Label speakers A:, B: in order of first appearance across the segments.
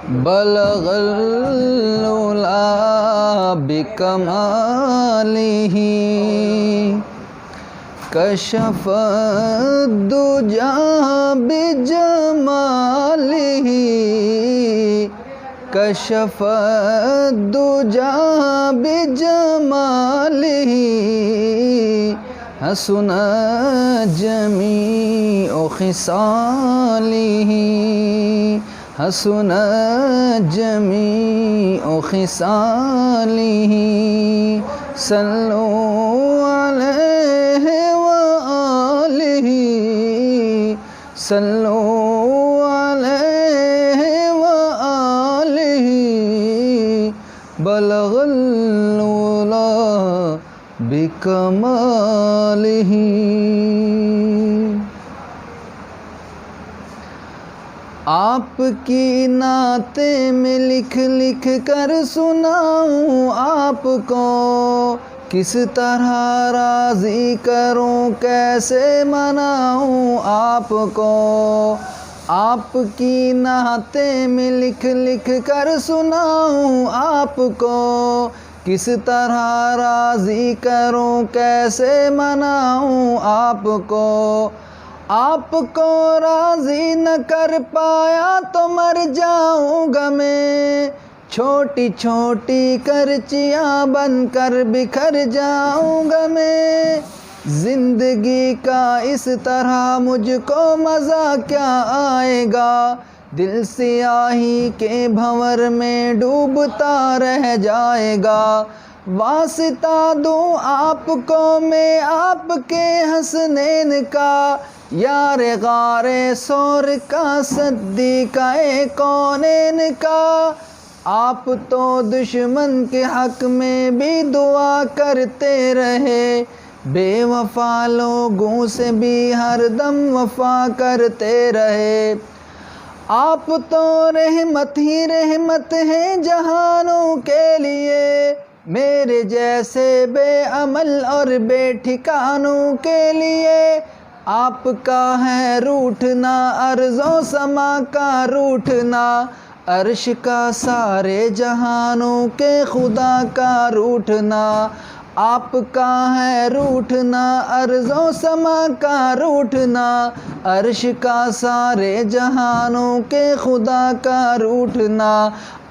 A: बलगल उला बिकमालिही कशफ़द्दुजा बिजमालिही कशफ़द्दुजा बिजमालिही हसुना जमीउ खिसालिही हसुना जमीउ खिसालिही सल्लु अलैहि व आलिही सल्लु अलैहि व आलिही बलगल उला बिकमालिही। आपकी नाते में लिख लिख कर सुनाऊं आपको, किस तरह राज़ी करूं कैसे मनाऊं आपको। आपकी नाते में लिख लिख कर सुनाऊं आपको, किस तरह राज़ी करूं कैसे मनाऊं आपको। आपको राज़ी न कर पाया तो मर जाऊंगा मैं, छोटी छोटी करचियाँ बनकर बिखर जाऊंगा मैं। ज़िंदगी का इस तरह मुझको मज़ा क्या आएगा, दिल सियाही के भंवर में डूबता रह जाएगा। वास्ता दूँ आपको मैं आपके हसनैन का, यारे गारे सौर का सद्दीक़ाए कौनैन का। आप तो दुश्मन के हक़ में भी दुआ करते रहे, बेवफा लोगों से भी हरदम वफ़ा करते रहे। आप तो रहमत ही रहमत हैं जहानों के लिए, मेरे जैसे बेअमल और बेठिकानों के लिए। आपका है रूठना अर्ज़ों समा का रूठना, अर्श का सारे जहानों के खुदा का रूठना। आपका है रूठना अर्ज़ों समा का रूठना, अर्श का सारे जहानों के खुदा का रूठना।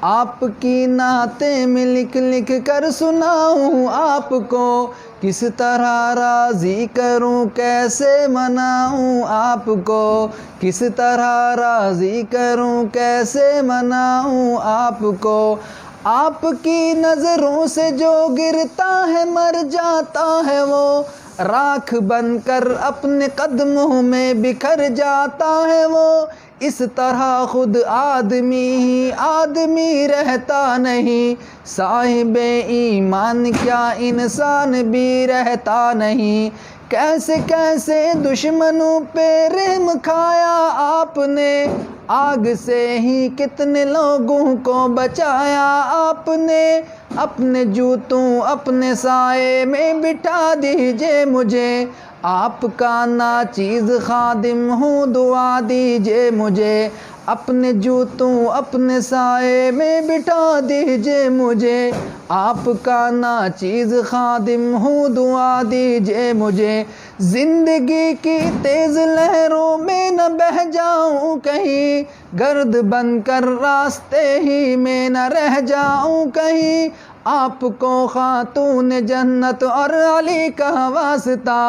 A: आपकी नाते में लिख लिख कर सुनाऊं आपको, किस तरह राज़ी करूं कैसे मनाऊं आपको। किस तरह राज़ी करूं कैसे मनाऊं आपको। आपकी नज़रों से जो गिरता है मर जाता है वो, राख बनकर अपने कदमों में बिखर जाता है वो। इस तरह खुद आदमी ही आदमी रहता नहीं, साहिबे ईमान क्या इंसान भी रहता नहीं। कैसे कैसे दुश्मनों पे रहम खाया आपने, आग से ही कितने लोगों को बचाया आपने। अपने जूतों अपने साए में बिठा दीजिए मुझे, आपका नाचीज़ खादिम हूँ दुआ दीजिए मुझे। अपने जूतों अपने साए में बिठा दीजिए मुझे, आपका नाचीज़ खादिम हूँ दुआ दीजिए मुझे। ज़िंदगी की तेज़ लहरों में न बह जाऊँ कहीं, गर्द बनकर रास्ते ही में न रह जाऊँ कहीं। आपको खातून जन्नत और अली का वास्ता,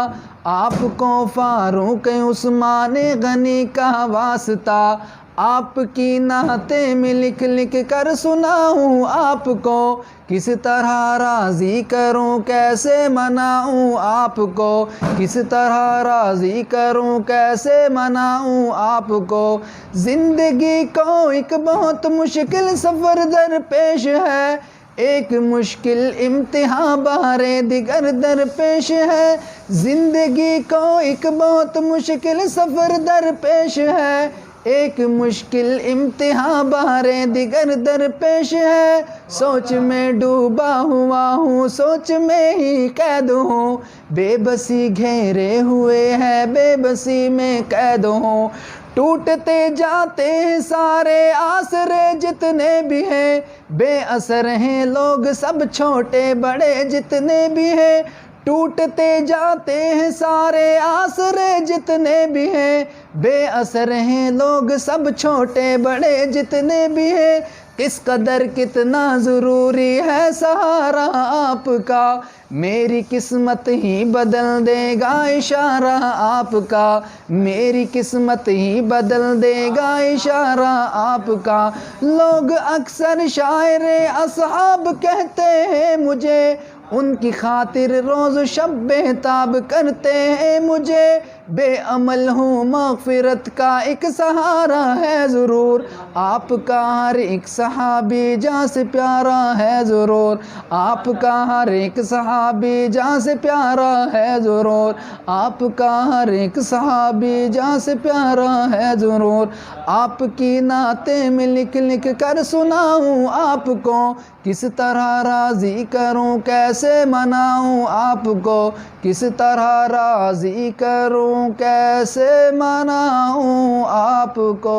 A: आपको फारूक उस्मान गनी का वास्ता। आपकी नाते में लिख लिख कर सुनाऊं आपको, किस तरह राज़ी करूं कैसे मनाऊं आपको। किस तरह राज़ी करूं कैसे मनाऊं आपको। ज़िंदगी को एक बहुत मुश्किल सफ़र दरपेश है, एक मुश्किल इम्तिहान बारे दिगर दरपेश है। ज़िंदगी को एक बहुत मुश्किल सफ़र दरपेश है, एक मुश्किल इम्तिहान बारे दिगर दरपेश है। सोच में डूबा हुआ हूँ सोच में ही कैद हूँ, बेबसी घेरे हुए है बेबसी में कैद हूँ। टूटते जाते हैं सारे आसरे जितने भी हैं, बेअसर हैं लोग सब छोटे बड़े जितने भी हैं। टूटते जाते हैं सारे आसरे जितने भी हैं, बेअसर हैं लोग सब छोटे बड़े जितने भी हैं। किस कदर कितना ज़रूरी है सहारा आपका, मेरी किस्मत ही बदल देगा इशारा आपका, मेरी किस्मत ही बदल देगा इशारा आपका। लोग अक्सर शायरे असहाब कहते हैं मुझे, उनकी खातिर रोज़ शब बेताब करते हैं मुझे। बेअमल हूँ मग़फ़िरत का एक सहारा है ज़रूर, आपका हर एक सहाबी जान से प्यारा है ज़रूर, आपका हर एक सहाबी जान से प्यारा है ज़रूर, आपका हर एक सहाबी जान से प्यारा है ज़रूर। आपकी नाते में लिख लिख कर सुनाऊँ आपको, किस तरह राज़ी करूँ कैसे मनाऊँ आपको, किस तरह राज़ी करूँ कैसे मनाऊँ आपको।